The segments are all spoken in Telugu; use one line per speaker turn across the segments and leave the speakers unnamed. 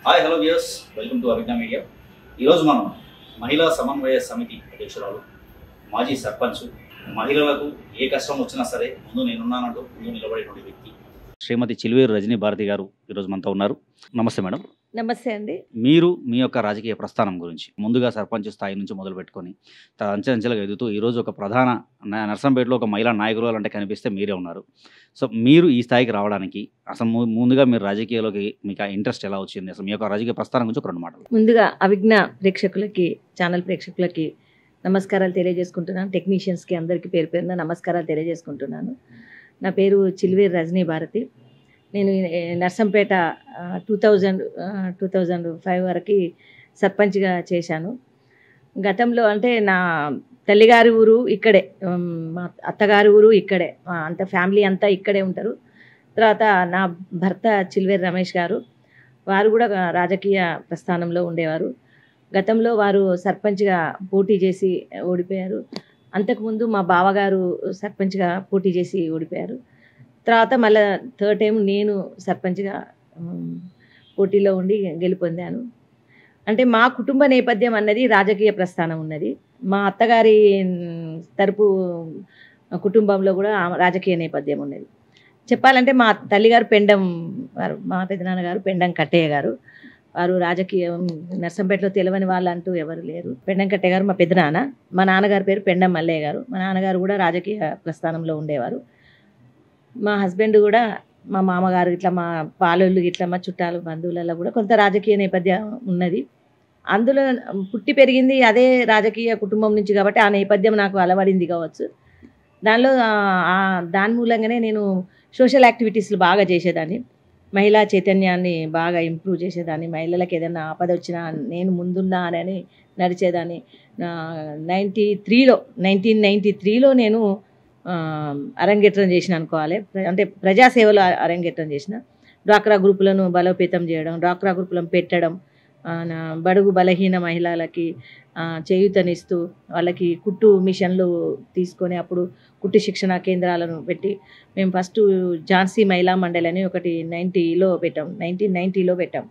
Hi hello viewers, welcome to అభిజ్ఞా మీడియా. ఈరోజు మనం మహిళా సమన్వయ సమితి అధ్యక్షురాలు, మాజీ సర్పంచ్, మహిళలకు ఏ కష్టం వచ్చినా సరే ముందు నేనున్నానంటూ ముందు నిలబడేటువంటి వ్యక్తి శ్రీమతి చిలువేరు రజనీ భారతి గారు ఈరోజు మనతో ఉన్నారు. నమస్తే మేడం.
నమస్తే అండి.
మీరు మీ యొక్క రాజకీయ ప్రస్థానం గురించి ముందుగా సర్పంచ్ స్థాయి నుంచి మొదలు పెట్టుకొని అంచెంచెలుగా ఎదుగుతూ ఈరోజు ఒక ప్రధాన నర్సంపేటలో ఒక మహిళా నాయకురాలు అంటే కనిపిస్తే మీరే ఉన్నారు. సో మీరు ఈ స్థాయికి రావడానికి అసలు ముందుగా మీరు రాజకీయాల్లోకి మీకు ఆ ఇంట్రెస్ట్ ఎలా వచ్చింది, అసలు మీ యొక్క రాజకీయ ప్రస్థానం గురించి ఒక రెండు మాటలు.
ముందుగా అభిజ్ఞా ప్రేక్షకులకి, ఛానల్ ప్రేక్షకులకి నమస్కారాలు తెలియజేసుకుంటున్నాను. టెక్నీషియన్స్కి అందరికీ పేరు పేరున నమస్కారాలు తెలియజేసుకుంటున్నాను. నా పేరు చిలువేరు రజనీ భారతి. నేను నర్సంపేట 2005 వరకు సర్పంచ్గా చేశాను. గతంలో అంటే నా తల్లిగారి ఊరు ఇక్కడే, మా అత్తగారి ఊరు ఇక్కడే, అంత ఫ్యామిలీ అంతా ఇక్కడే ఉంటారు. తర్వాత నా భర్త చిలువేరు రమేష్ గారు, వారు కూడా రాజకీయ ప్రస్థానంలో ఉండేవారు. గతంలో వారు సర్పంచ్గా పోటీ చేసి ఓడిపోయారు. అంతకుముందు మా బావగారు సర్పంచ్గా పోటీ చేసి ఓడిపోయారు. తర్వాత మళ్ళీ థర్డ్ టైం నేను సర్పంచ్గా పోటీలో ఉండి గెలుపొందాను. అంటే మా కుటుంబ నేపథ్యం అన్నది రాజకీయ ప్రస్థానం ఉన్నది. మా అత్తగారి తరపు కుటుంబంలో కూడా రాజకీయ నేపథ్యం ఉన్నది. చెప్పాలంటే మా తల్లిగారు పెండం వారు, మా పెద్దనాన్నగారు పెండం కట్టయ్య గారు. వారు రాజకీయం నర్సంపేటలో తెలియని వాళ్ళు అంటూ ఎవరు లేరు. పెండం కట్టయ్య గారు మా పెద్దనాన్న. మా నాన్నగారి పేరు పెండం మల్లయ్య గారు. మా నాన్నగారు కూడా రాజకీయ ప్రస్థానంలో ఉండేవారు. మా హస్బెండ్ కూడా, మా మామగారు ఇట్లా, మా పాలోళ్ళు ఇట్లా, మా చుట్టాలు బంధువులలో కూడా కొంత రాజకీయ నేపథ్యం ఉన్నది. అందులో పుట్టి పెరిగింది అదే రాజకీయ కుటుంబం నుంచి కాబట్టి ఆ నేపథ్యం నాకు అలవడింది కావచ్చు. దాని మూలంగానే నేను సోషల్ యాక్టివిటీస్లు బాగా చేసేదాన్ని. మహిళా చైతన్యాన్ని బాగా ఇంప్రూవ్ చేసేదాన్ని. మహిళలకు ఏదైనా ఆపద వచ్చినా నేను ముందున్నా అని నడిచేదాన్ని. 1993లో నేను అరంగేట్రం చేసిన అనుకోవాలి. అంటే ప్రజాసేవలో అరంగేట్రం చేసిన. డ్వాక్రా గ్రూపులను బలోపేతం చేయడం, డ్వాక్రా గ్రూపులను పెట్టడం, బడుగు బలహీన మహిళలకి చేయూతనిస్తూ వాళ్ళకి కుట్టు మిషన్లు తీసుకొని అప్పుడు కుట్టు శిక్షణ కేంద్రాలను పెట్టి మేము ఫస్ట్ ఝాన్సీ మహిళా మండలి అని ఒకటి 1990లో పెట్టాం.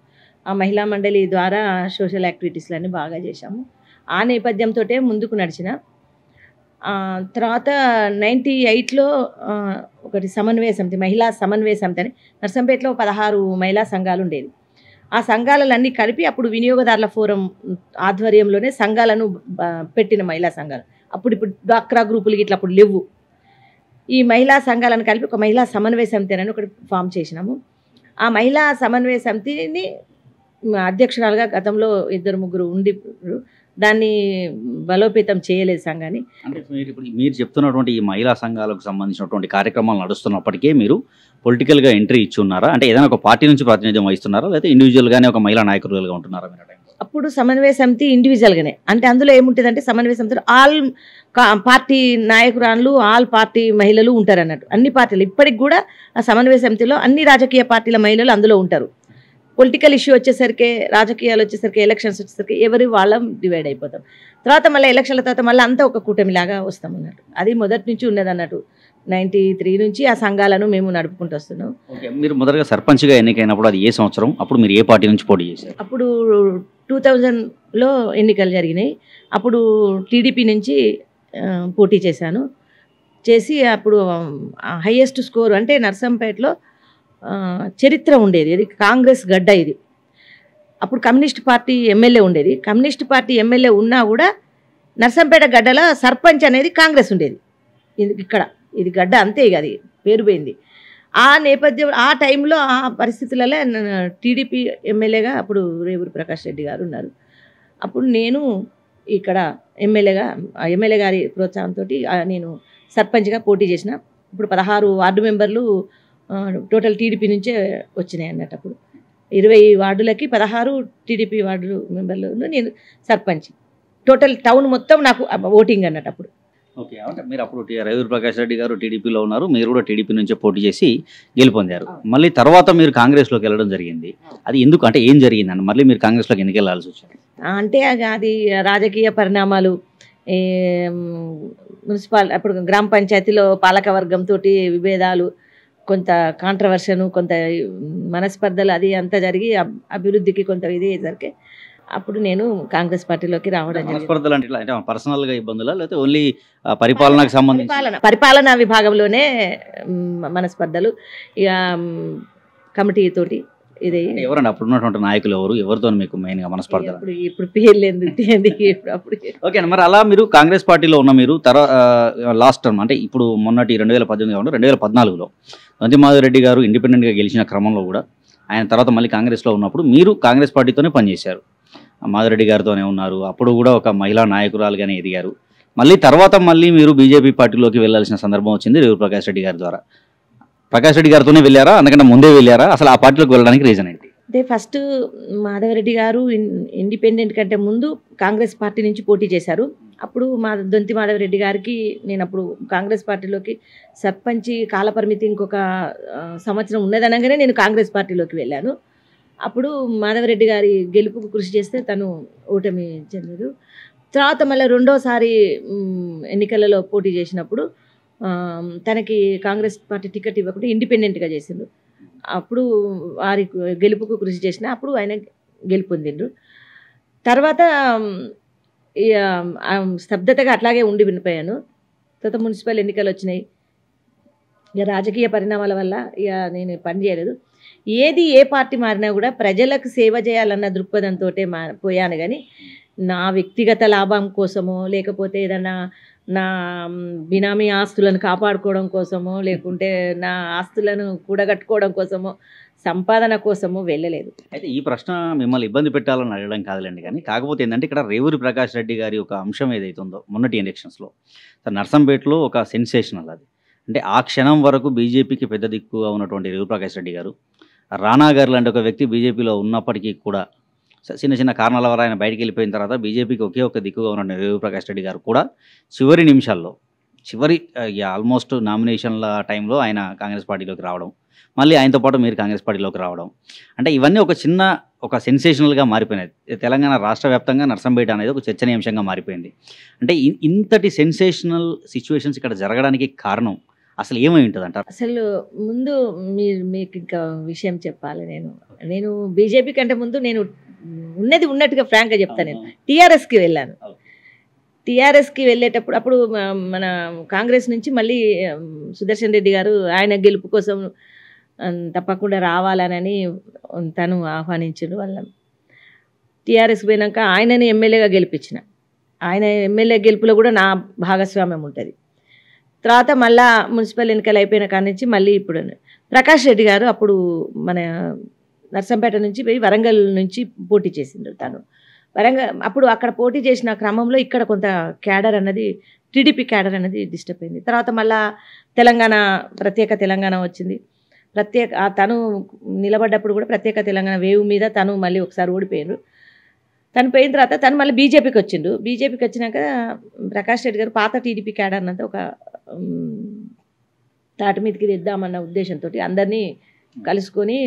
ఆ మహిళా మండలి ద్వారా సోషల్ యాక్టివిటీస్లన్నీ బాగా చేశాము. ఆ నేపథ్యంతో ముందుకు నడిచిన. తర్వాత 98లో ఒకటి సమన్వయ సమితి, మహిళా సమన్వయ సమితి అని నర్సంపేటలో 16 మహిళా సంఘాలు ఉండేది. ఆ సంఘాలన్నీ కలిపి అప్పుడు వినియోగదారుల ఫోరం ఆధ్వర్యంలోనే సంఘాలను పెట్టిన మహిళా సంఘాలు. ఇప్పుడు డ్వాక్రా గ్రూపులు ఇట్లా అప్పుడు లేవు. ఈ మహిళా సంఘాలను కలిపి ఒక మహిళా సమన్వయ సమితి అని ఒకటి ఫామ్ చేసినాము. ఆ మహిళా సమన్వయ సమితిని అధ్యక్షురాలుగా గతంలో 2-3 ఉండి దాన్ని బలోపేతం చేయలేదు సంఘాన్ని.
అంటే మీరు చెప్తున్నటువంటి ఈ మహిళా సంఘాలకు సంబంధించినటువంటి కార్యక్రమాలు నడుస్తున్నప్పటికీ మీరు పొలిటికల్గా ఎంట్రీ ఇచ్చి ఉన్నారా? అంటే ఏదైనా ఒక పార్టీ నుంచి ప్రాతినిధ్యం వహిస్తున్నారా, లేకపోతే ఇండివిజువల్గానే ఒక మహిళా నాయకులుగా ఉంటున్నారా మీరు?
అప్పుడు సమన్వయ సమితి ఇండివిజువల్గానే. అంటే అందులో ఏముంటుందంటే సమన్వయ సమితిలో ఆల్ పార్టీ నాయకురాళ్ళు, ఆల్ పార్టీ మహిళలు ఉంటారు అన్నట్టు. అన్ని పార్టీలు ఇప్పటికి కూడా ఆ సమన్వయ సమితిలో అన్ని రాజకీయ పార్టీల మహిళలు అందులో ఉంటారు. పొలిటికల్ ఇష్యూ వచ్చేసరికి, రాజకీయాలు వచ్చేసరికి, ఎలక్షన్స్ వచ్చేసరికి ఎవరి వాళ్ళం డివైడ్ అయిపోతాం. తర్వాత మళ్ళీ ఎలక్షన్ల తర్వాత మళ్ళీ అంతా ఒక కూటమిలాగా వస్తాం అన్నట్టు. అది మొదటి నుంచి ఉన్నది అన్నట్టు. 93 నుంచి ఆ సంఘాలను మేము నడుపుకుంటూ వస్తున్నాం.
ఓకే, మీరు మొదటగా సర్పంచ్గా ఎన్నికైనప్పుడు అది ఏ సంవత్సరం? అప్పుడు మీరు ఏ పార్టీ నుంచి పోటీ చేశారు?
అప్పుడు 2000లో ఎన్నికలు జరిగినాయి. అప్పుడు టీడీపీ నుంచి పోటీ చేశాను. చేసి అప్పుడు హైయెస్ట్ స్కోర్ అంటే నర్సంపేటలో చరిత్ర ఉండేది. ఇది కాంగ్రెస్ గడ్డ. ఇది అప్పుడు కమ్యూనిస్ట్ పార్టీ ఎమ్మెల్యే ఉండేది. కమ్యూనిస్ట్ పార్టీ ఎమ్మెల్యే ఉన్నా కూడా నర్సంపేట గడ్డలో సర్పంచ్ అనేది కాంగ్రెస్ ఉండేది. ఇక్కడ ఇది గడ్డ అంతే, ఇక అది పేరు పోయింది. ఆ నేపథ్యం, ఆ టైంలో ఆ పరిస్థితులలో టీడీపీ ఎమ్మెల్యేగా అప్పుడు రేవూరి ప్రకాష్ రెడ్డి గారు ఉన్నారు. అప్పుడు నేను ఇక్కడ ఎమ్మెల్యే గారి ప్రోత్సాహంతో నేను సర్పంచ్గా పోటీ చేసిన. ఇప్పుడు 16 వార్డు మెంబర్లు టోటల్ టీడీపీ నుంచే వచ్చినాయి అన్నట్టు. అప్పుడు 20 వార్డులకి 16 టీడీపీ వార్డు మెంబర్లు, నేను సర్పంచ్. టోటల్ టౌన్ మొత్తం నాకు ఓటింగ్ అన్నట్టు అప్పుడు.
ఓకే, అంటే మీరు అప్పుడు రేవూరి ప్రకాష్ రెడ్డి గారు టీడీపీలో ఉన్నారు, మీరు కూడా టీడీపీ నుంచే పోటీ చేసి గెలుపొందారు. మళ్ళీ తర్వాత మీరు కాంగ్రెస్లోకి వెళ్ళడం జరిగింది. అది ఎందుకు, అంటే ఏం జరిగిందండి మళ్ళీ మీరు కాంగ్రెస్లోకి ఎందుకు వెళ్ళాల్సి వచ్చింది?
అంటే అది రాజకీయ పరిణామాలు. మున్సిపల్ అప్పుడు గ్రామ పంచాయతీలో పాలకవర్గంతో విభేదాలు, కొంత కాంట్రవర్షను, కొంత మనస్పర్ధలు అది అంతా జరిగి అభివృద్ధికి కొంత ఇది అయ్యేసరికి అప్పుడు నేను కాంగ్రెస్ పార్టీలోకి రావడం జరిగింది.
మనస్పర్ధలు అంటే ఇట్లా అంటే పర్సనల్గా ఇబ్బందులా లేకపోతే ఓన్లీ పరిపాలనకు సంబంధించి
పరిపాలనా విభాగంలోనే మనస్పర్ధలు ఇక కమిటీ తోటి ఇది.
ఎవరండి అప్పుడు ఉన్నటువంటి నాయకులు ఎవరితో మీకు మెయిన్గా మనస్పర్ధలు?
ఇప్పుడు పేర్లు ఎందుకు అప్పుడు
ఓకే అండి. మరి అలా మీరు కాంగ్రెస్ పార్టీలో ఉన్న మీరు లాస్ట్ టర్మ్ అంటే ఇప్పుడు మొన్నటి 2018 కాకుండా 2014లో నందిమాధవరెడ్డి గారు ఇండిపెండెంట్గా గెలిచిన క్రమంలో కూడా ఆయన తర్వాత మళ్ళీ కాంగ్రెస్లో ఉన్నప్పుడు మీరు కాంగ్రెస్ పార్టీతోనే పనిచేశారు, మాధవరెడ్డి గారితోనే ఉన్నారు. అప్పుడు కూడా ఒక మహిళా నాయకురాలుగానే ఎదిగారు. మళ్ళీ తర్వాత మీరు బీజేపీ పార్టీలోకి వెళ్ళాల్సిన సందర్భం వచ్చింది రేవూరి ప్రకాష్ రెడ్డి గారి ద్వారా. ప్రకాష్ రెడ్డి గారితోనే వెళ్ళారా, అందుకంటే ముందే వెళ్ళారా? అసలు ఆ పార్టీలోకి వెళ్ళడానికి రీజన్ ఏంటి?
అంటే ఫస్ట్ మాధవరెడ్డి గారు ఇండిపెండెంట్ కంటే ముందు కాంగ్రెస్ పార్టీ నుంచి పోటీ చేశారు. అప్పుడు దొంతి మాధవరెడ్డి గారికి నేను అప్పుడు కాంగ్రెస్ పార్టీలోకి సర్పంచి కాలపరిమితి ఇంకొక సంవత్సరం ఉన్నదనగానే నేను కాంగ్రెస్ పార్టీలోకి వెళ్ళాను. అప్పుడు మాధవరెడ్డి గారి గెలుపుకు కృషి చేస్తే తను ఓటమి చెందారు. తర్వాత మళ్ళీ రెండోసారి ఎన్నికలలో పోటీ చేసినప్పుడు తనకి కాంగ్రెస్ పార్టీ టికెట్ ఇవ్వకుండా ఇండిపెండెంట్గా చేసిండు. అప్పుడు వారి గెలుపుకు కృషి చేసిన అప్పుడు ఆయన గెలుపొందిండ్రు. తర్వాత స్తబ్దతగా అట్లాగే ఉండి వినిపోయాను. తర్వాత మున్సిపల్ ఎన్నికలు వచ్చినాయి. ఇక రాజకీయ పరిణామాల వల్ల ఇక నేను పని చేయలేదు. ఏ పార్టీ మారినా కూడా ప్రజలకు సేవ చేయాలన్న దృక్పథంతో పోయాను. కానీ నా వ్యక్తిగత లాభం కోసమో లేకపోతే ఏదన్నా నా బినామీ ఆస్తులను కాపాడుకోవడం కోసమో లేకుంటే నా ఆస్తులను కూడగట్టుకోవడం కోసమో సంపాదన కోసమో వెళ్ళలేదు.
అయితే ఈ ప్రశ్న మిమ్మల్ని ఇబ్బంది పెట్టాలని అడగడం కాదులేండి, కానీ కాకపోతే ఏంటంటే ఇక్కడ రేవూరి ప్రకాష్ రెడ్డి గారి ఒక అంశం ఏదైతే ఉందో మొన్నటి ఎలక్షన్స్లో నర్సంపేటలో ఒక సెన్సేషనల్ అది. అంటే ఆ క్షణం వరకు బీజేపీకి పెద్ద దిక్కుగా ఉన్నటువంటి రేవూరి ప్రకాష్ రెడ్డి గారు, రాణా గారు లాంటి ఒక వ్యక్తి బీజేపీలో ఉన్నప్పటికీ కూడా చిన్న చిన్న కారణాల వల్ల ఆయన బయటికి వెళ్ళిపోయిన తర్వాత బీజేపీకి ఒకే ఒక దిక్కుగా ఉన్న రేవూరి ప్రకాష్ రెడ్డి గారు కూడా చివరి నిమిషాల్లో ఆల్మోస్ట్ నామినేషన్ల టైంలో ఆయన కాంగ్రెస్ పార్టీలోకి రావడం, మళ్ళీ ఆయనతో పాటు మీరు కాంగ్రెస్ పార్టీలోకి రావడం, అంటే ఇవన్నీ ఒక సెన్సేషనల్గా మారిపోయినాయి. తెలంగాణ రాష్ట్ర వ్యాప్తంగా నర్సంపేట అనేది ఒక చర్చనీయాంశంగా మారిపోయింది. అంటే ఇంతటి సెన్సేషనల్ సిచ్యువేషన్స్ ఇక్కడ జరగడానికి కారణం అసలు ఏమై ఉంటుంది అంటారు?
అసలు ముందు మీకు ఇంకా విషయం చెప్పాలి. నేను బీజేపీ కంటే ముందు నేను ఉన్నది ఉన్నట్టుగా ఫ్రాంక్గా చెప్తాను. నేను టీఆర్ఎస్కి వెళ్ళాను. టీఆర్ఎస్కి వెళ్ళేటప్పుడు అప్పుడు మన కాంగ్రెస్ నుంచి మళ్ళీ సుదర్శన్ రెడ్డి గారు ఆయన గెలుపు కోసం తప్పకుండా రావాలని తను ఆహ్వానించాడు. వాళ్ళ టీఆర్ఎస్కి పోయినాక ఆయనని ఎమ్మెల్యేగా గెలిపించిన. ఆయన ఎమ్మెల్యే గెలుపులో కూడా నా భాగస్వామ్యం ఉంటుంది. తర్వాత మళ్ళా మున్సిపల్ ఎన్నికలు అయిపోయిన కాడి నుంచి మళ్ళీ ఇప్పుడు ప్రకాష్ రెడ్డి గారు అప్పుడు మన నర్సంపేట నుంచి పోయి వరంగల్ నుంచి పోటీ చేసిండ్రు. తను అప్పుడు అక్కడ పోటీ చేసిన క్రమంలో ఇక్కడ కొంత క్యాడర్ అన్నది టీడీపీ క్యాడర్ అనేది డిస్టర్బ్ అయింది. తర్వాత మళ్ళా ప్రత్యేక తెలంగాణ వచ్చింది. తను నిలబడ్డప్పుడు కూడా ప్రత్యేక తెలంగాణ వేవ్ మీద తను మళ్ళీ ఒకసారి ఓడిపోయారు. తను పోయిన తర్వాత తను మళ్ళీ బీజేపీకి వచ్చిండు. బీజేపీకి వచ్చినాక ప్రకాష్ రెడ్డి గారు పాత టీడీపీ క్యాడర్ అన్నంత ఒక తాటి మీదకి తెద్దామన్న ఉద్దేశంతో అందరినీ కలుసుకొని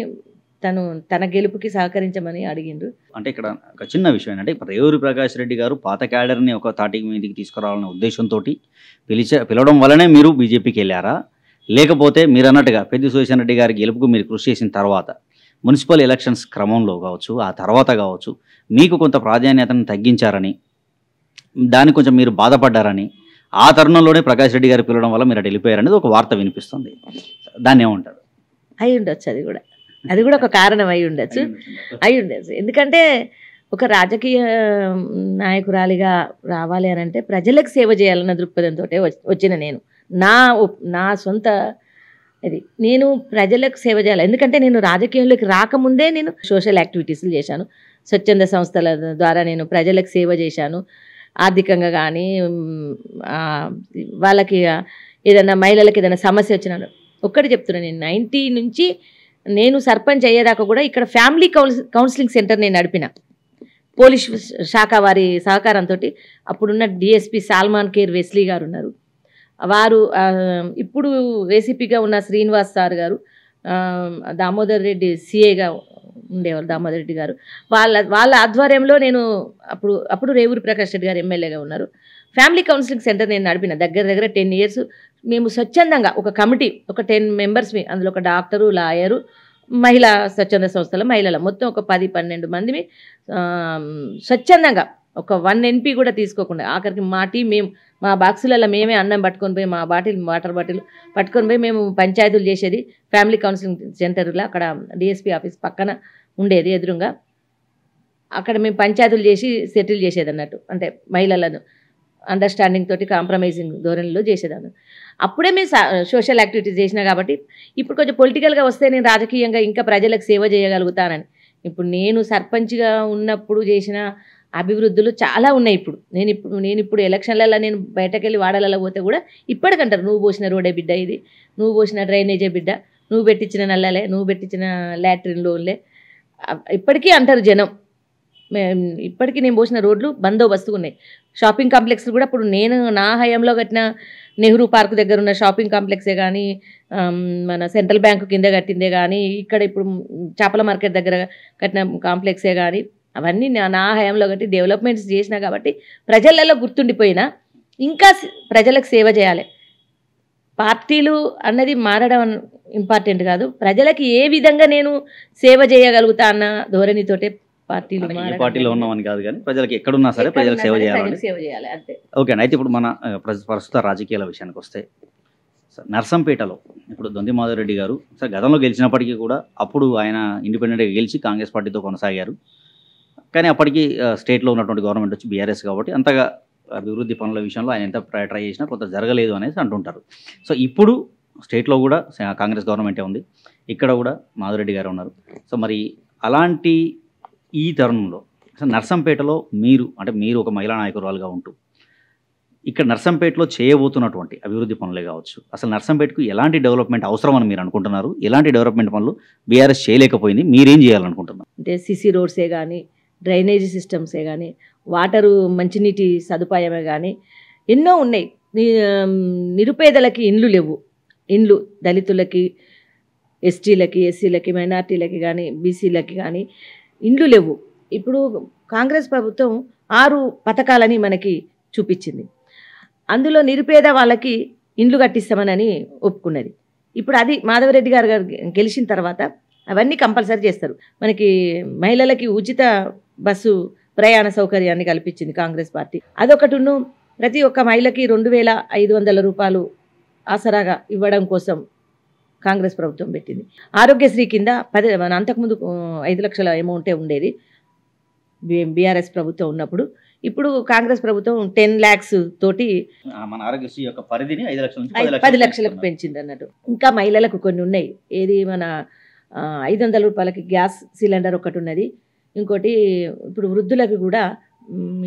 తన గెలుపుకి సహకరించమని అడిగిండ్రు.
అంటే ఇక్కడ ఒక చిన్న విషయం ఏంటంటే రేవూరి ప్రకాష్ రెడ్డి గారు పాత క్యాడర్ని ఒక తాటి మీదకి తీసుకురావాలనే ఉద్దేశంతో పిలవడం వల్లనే మీరు బీజేపీకి వెళ్ళారా, లేకపోతే మీరు అన్నట్టుగా పెద్ది సుదర్శన్ రెడ్డి గారి గెలుపుకు మీరు కృషి చేసిన తర్వాత మున్సిపల్ ఎలక్షన్స్ క్రమంలో కావచ్చు, ఆ తర్వాత కావచ్చు, మీకు కొంత ప్రాధాన్యతను తగ్గించారని, దాన్ని కొంచెం మీరు బాధపడ్డారని, ఆ తరుణంలోనే ప్రకాష్ రెడ్డి గారు పిలవడం వల్ల మీరు అటు వెళ్ళిపోయారనేది ఒక వార్త వినిపిస్తుంది. దాన్ని ఏమంటారు?
అయి ఉండొచ్చు, అది కూడా ఒక కారణం అయి ఉండొచ్చు. ఎందుకంటే ఒక రాజకీయ నాయకురాలిగా రావాలి అని అంటే ప్రజలకు సేవ చేయాలన్న దృక్పథంతో వచ్చిన నేను నా సొంత నేను ప్రజలకు సేవ చేయాలి. ఎందుకంటే నేను రాజకీయంలోకి రాకముందే నేను సోషల్ యాక్టివిటీస్లు చేశాను. స్వచ్ఛంద సంస్థల ద్వారా నేను ప్రజలకు సేవ చేశాను. ఆర్థికంగా కానీ వాళ్ళకి ఏదైనా మహిళలకు ఏదైనా సమస్య వచ్చినా ఒక్కటి చెప్తున్నాను. నేను 90 నుంచి నేను సర్పంచ్ అయ్యేదాకా కూడా ఇక్కడ ఫ్యామిలీ కౌన్సిలింగ్ సెంటర్ నేను నడిపిన. పోలీస్ శాఖ వారి సహకారంతో అప్పుడున్న డిఎస్పి సాల్మాన్ కేర్ వెస్లీ గారు ఉన్నారు. వారు ఇప్పుడు ఏసీపీగా ఉన్న శ్రీనివాస్ సార్ గారు, దామోదర్ రెడ్డి సిఏగా ఉండేవారు దామోదర్ రెడ్డి గారు. వాళ్ళ ఆధ్వర్యంలో నేను అప్పుడు రేవూరి ప్రకాష్ రెడ్డి గారు ఎమ్మెల్యేగా ఉన్నారు. ఫ్యామిలీ కౌన్సిలింగ్ సెంటర్ నేను నడిపిన దగ్గర 10 years. మేము స్వచ్ఛందంగా ఒక కమిటీ, ఒక 10 members, అందులో ఒక డాక్టరు, లాయరు, మహిళా స్వచ్ఛంద సంస్థల మహిళల మొత్తం ఒక 10-12 మందిని స్వచ్ఛందంగా ఒక 1 NP కూడా తీసుకోకుండా, ఆఖరికి మా టీం మేము మా బాక్సులలో మేమే అన్నం పట్టుకొని పోయి మా వాటర్ బాటిల్ పట్టుకొని పోయి మేము పంచాయతీలు చేసేది. ఫ్యామిలీ కౌన్సిలింగ్ సెంటర్లో అక్కడ డిఎస్పీ ఆఫీస్ పక్కన ఉండేది ఎదురుగా. అక్కడ మేము పంచాయతీలు చేసి సెటిల్ చేసేది అన్నట్టు, అంటే మహిళలను అండర్స్టాండింగ్ తోటి కాంప్రమైజింగ్ ధోరణిలో చేసేదాన్ని. అప్పుడే మేము సోషల్ యాక్టివిటీస్ చేసినా కాబట్టి ఇప్పుడు కొంచెం పొలిటికల్గా వస్తే నేను రాజకీయంగా ఇంకా ప్రజలకు సేవ చేయగలుగుతానని. ఇప్పుడు నేను సర్పంచ్గా ఉన్నప్పుడు చేసిన అభివృద్ధులు చాలా ఉన్నాయి. నేను ఇప్పుడు ఎలక్షన్లలో నేను బయటకెళ్ళి వాడలలో పోతే కూడా ఇప్పటికంటారు, నువ్వు పోసిన రోడే బిడ్డ ఇది, నువ్వు పోసిన డ్రైనేజే బిడ్డ, నువ్వు పెట్టించిన నల్లలే, నువ్వు పెట్టించిన లాట్రిన్ లోన్లే, ఇప్పటికీ అంటారు జనం. ఇప్పటికీ నేను పోసిన రోడ్లు బందోబస్తుగా ఉన్నాయి. షాపింగ్ కాంప్లెక్స్లు కూడా ఇప్పుడు నేను నా హయాంలో కట్టిన నెహ్రూ పార్క్ దగ్గర ఉన్న షాపింగ్ కాంప్లెక్సే కానీ, మన సెంట్రల్ బ్యాంకు కింద కట్టిందే కానీ, ఇక్కడ ఇప్పుడు చేపల మార్కెట్ దగ్గర కట్టిన కాంప్లెక్సే కానీ, అవన్నీ నా హయాంలో కట్టి డెవలప్మెంట్స్ చేసినా కాబట్టి ప్రజలలో గుర్తుండిపోయినా ఇంకా ప్రజలకు సేవ చేయాలి. పార్టీలు అన్నది మారడం ఇంపార్టెంట్ కాదు, ప్రజలకి ఏ విధంగా నేను సేవ చేయగలుగుతా అన్న ధోరణితోటే
పార్టీలో ఉన్నామని కాదు కానీ ప్రజలకు ఎక్కడున్నా సరే ప్రజలకు సేవ చేయాలి
అంతే.
ఓకే అండి. అయితే ఇప్పుడు మన ప్రస్తుత రాజకీయాల విషయానికి వస్తే, నర్సంపేటలో ఇప్పుడు దొంతి మాధవ్ రెడ్డి గారు సార్ గతంలో గెలిచినప్పటికీ కూడా అప్పుడు ఆయన ఇండిపెండెంట్గా గెలిచి కాంగ్రెస్ పార్టీతో కొనసాగారు. కానీ అప్పటికి స్టేట్లో ఉన్నటువంటి గవర్నమెంట్ వచ్చి బీఆర్ఎస్ కాబట్టి అంతగా అభివృద్ధి పనుల విషయంలో ఆయన ఎంత ట్రై చేసినా కొంత జరగలేదు అనేసి అంటుంటారు. సో ఇప్పుడు స్టేట్లో కూడా కాంగ్రెస్ గవర్నమెంటే ఉంది, ఇక్కడ కూడా మాధవ్ రెడ్డి గారు ఉన్నారు. సో మరి అలాంటి ఈ తరుణంలో అసలు నర్సంపేటలో మీరు ఒక మహిళా నాయకురాలుగా ఉంటూ ఇక్కడ నర్సంపేటలో చేయబోతున్నటువంటి అభివృద్ధి పనులే కావచ్చు, అసలు నర్సంపేటకు ఎలాంటి డెవలప్మెంట్ అవసరం అని మీరు అనుకుంటున్నారు? ఎలాంటి డెవలప్మెంట్ పనులు బీఆర్ఎస్ చేయలేకపోయింది, మీరేం చేయాలనుకుంటున్నారు?
అంటే సిసి రోడ్సే కానీ, డ్రైనేజీ సిస్టమ్సే కానీ, వాటరు మంచినీటి సదుపాయమే కానీ ఎన్నో ఉన్నాయి. నిరుపేదలకి ఇండ్లు లేవు. ఇండ్లు దళితులకి, ఎస్టీలకి, ఎస్సీలకి, మైనార్టీలకి కానీ, బీసీలకి కానీ ఇండ్లు లేవు. ఇప్పుడు కాంగ్రెస్ ప్రభుత్వం 6 పథకాలని మనకి చూపించింది. అందులో నిరుపేద వాళ్ళకి ఇండ్లు కట్టిస్తామని ఒప్పుకున్నది. ఇప్పుడు అది మాధవరెడ్డి గారు గెలిచిన తర్వాత అవన్నీ కంపల్సరీ చేస్తారు. మనకి మహిళలకి ఉచిత బస్సు ప్రయాణ సౌకర్యాన్ని కల్పించింది కాంగ్రెస్ పార్టీ. అదొకటిను ప్రతి ఒక్క మహిళకి 2500 రూపాయలు ఆసరాగా ఇవ్వడం కోసం కాంగ్రెస్ ప్రభుత్వం పెట్టింది. ఆరోగ్యశ్రీ కింద అంతకుముందు 5 లక్షల అమౌంటే ఉండేది బీఆర్ఎస్ ప్రభుత్వం ఉన్నప్పుడు. ఇప్పుడు కాంగ్రెస్ ప్రభుత్వం 10 lakhs తోటి
మన ఆరోగ్యశ్రీ యొక్క పరిధిని
10 లక్షలకు పెంచింది అన్నట్టు. ఇంకా మహిళలకు కొన్ని ఉన్నాయి. ఏది మన 500 రూపాయలకి గ్యాస్ సిలిండర్ ఒకటి ఉన్నది. ఇంకోటి ఇప్పుడు వృద్ధులకి కూడా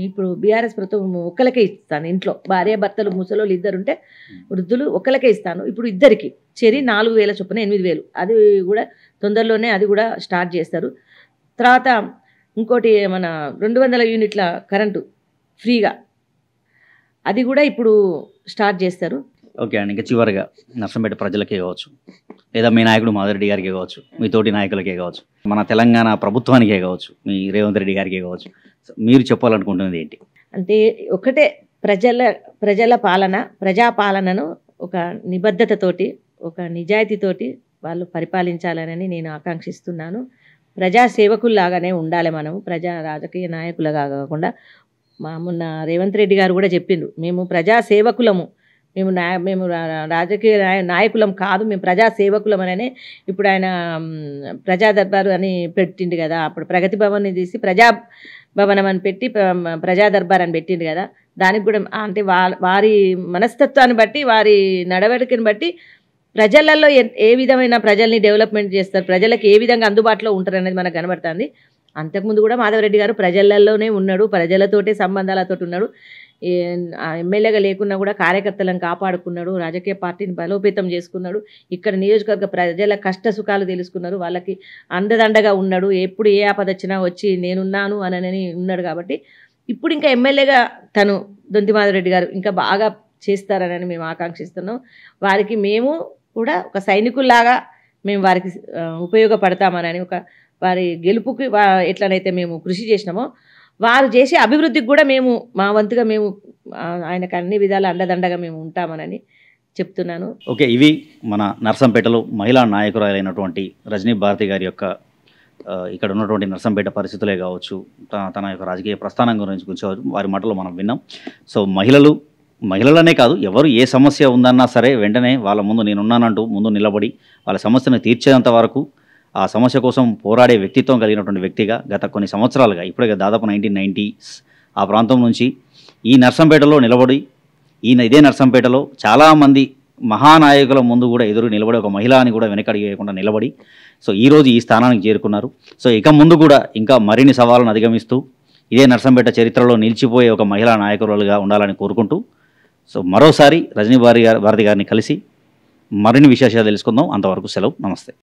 ఇప్పుడు బీఆర్ఎస్ ప్రభుత్వం ఒక్కరికే ఇస్తాను. ఇంట్లో భార్య భర్తలు ముసలోళ్ళు 2 ఉంటే వృద్ధులు ఒక్కరికే ఇస్తాను. ఇప్పుడు ఇద్దరికి చేరి 4000 చొప్పున 8000. అది కూడా తొందరలోనే అది కూడా స్టార్ట్ చేస్తారు. తర్వాత ఇంకోటి మన 200 యూనిట్ల కరెంటు ఫ్రీగా, అది కూడా ఇప్పుడు స్టార్ట్ చేస్తారు.
ఓకే అండి. ఇంకా చివరిగా నర్సంపేట ప్రజలకే కావచ్చు, లేదా మీ నాయకుడు మాధవ్ రెడ్డి గారికే కావచ్చు, మీ తోటి నాయకులకే కావచ్చు, మన తెలంగాణ ప్రభుత్వానికే కావచ్చు, మీ రేవంత్ రెడ్డి గారికే కావచ్చు, మీరు చెప్పాలనుకుంటున్నది ఏంటి?
అంటే ఒకటే, ప్రజల పాలన, ప్రజాపాలనను ఒక నిబద్ధతతోటి, ఒక నిజాయితీతోటి వాళ్ళు పరిపాలించాలని నేను ఆకాంక్షిస్తున్నాను. ప్రజాసేవకుల్లాగానే ఉండాలి మనము, రాజకీయ నాయకులుగా కాకుండా. మొన్న రేవంత్ రెడ్డి గారు కూడా చెప్పిండ్రు, మేము ప్రజాసేవకులము, మేము రాజకీయ నాయకులం కాదు, మేము ప్రజాసేవకులం అనే. ఇప్పుడు ఆయన ప్రజా దర్బారు అని పెట్టిండు కదా, అప్పుడు ప్రగతి భవన్ని తీసి ప్రజాభవనం అని పెట్టి ప్రజా దర్బార్ అని పెట్టిండు కదా. దానికి కూడా అంటే వారి మనస్తత్వాన్ని బట్టి, వారి నడవడికని బట్టి ప్రజలలో ఏ విధమైన ప్రజల్ని డెవలప్మెంట్ చేస్తారు, ప్రజలకు ఏ విధంగా అందుబాటులో ఉంటారు అనేది మనకు కనబడుతుంది. అంతకుముందు కూడా మాధవరెడ్డి గారు ప్రజలలోనే ఉన్నాడు, ప్రజలతోటే సంబంధాలతో ఉన్నాడు. ఎమ్మెల్యేగా లేకున్నా కూడా కార్యకర్తలను కాపాడుకున్నాడు, రాజకీయ పార్టీని బలోపేతం చేసుకున్నాడు, ఇక్కడ నియోజకవర్గ ప్రజల కష్ట సుఖాలు తెలుసుకున్నారు, వాళ్ళకి అండదండగా ఉన్నాడు. ఎప్పుడు ఏ ఆపద వచ్చినా వచ్చి నేనున్నాను అని ఉన్నాడు. కాబట్టి ఇప్పుడు ఇంకా ఎమ్మెల్యేగా తను దొంతి మాధవరెడ్డి గారు ఇంకా బాగా చేస్తారని మేము ఆకాంక్షిస్తున్నాం. వారికి మేము కూడా ఒక సైనికుల్లాగా మేము వారికి ఉపయోగపడతామని, ఒక వారి గెలుపుకి ఎట్లనైతే మేము కృషి చేసినామో వారు చేసే అభివృద్ధికి కూడా మేము మా వంతుగా మేము ఆయనకు అన్ని విధాల అండదండగా మేము ఉంటామనని చెప్తున్నాను.
ఓకే, ఇవి మన నర్సంపేటలో మహిళా నాయకురాలైనటువంటి రజనీ భారతి గారి యొక్క ఇక్కడ ఉన్నటువంటి నర్సంపేట పరిస్థితులే కావచ్చు, తన యొక్క రాజకీయ ప్రస్థానం గురించి వారి మాటలో మనం విన్నాం. సో మహిళలనే కాదు, ఎవరు ఏ సమస్య ఉందన్నా సరే వెంటనే వాళ్ళ ముందు నేనున్నానంటూ ముందు నిలబడి వాళ్ళ సమస్యను తీర్చేంత వరకు ఆ సమస్య కోసం పోరాడే వ్యక్తిత్వం కలిగినటువంటి వ్యక్తిగా గత కొన్ని సంవత్సరాలుగా, ఇప్పుడే దాదాపు 1990s ఆ ప్రాంతం నుంచి ఈ నర్సంపేటలో నిలబడి ఇదే నర్సంపేటలో చాలామంది మహానాయకుల ముందు కూడా ఎదురు నిలబడి ఒక మహిళ అని కూడా వెనకడిగేయకుండా నిలబడి సో ఈరోజు ఈ స్థానానికి చేరుకున్నారు. సో ఇక ముందు కూడా ఇంకా మరిన్ని సవాళ్ళను అధిగమిస్తూ ఇదే నర్సంపేట చరిత్రలో నిలిచిపోయే ఒక మహిళా నాయకురాలుగా ఉండాలని కోరుకుంటూ సో మరోసారి రజనీ భారతి గారిని కలిసి మరిన్ని విశేషాలు తెలుసుకుందాం. అంతవరకు సెలవు, నమస్తే.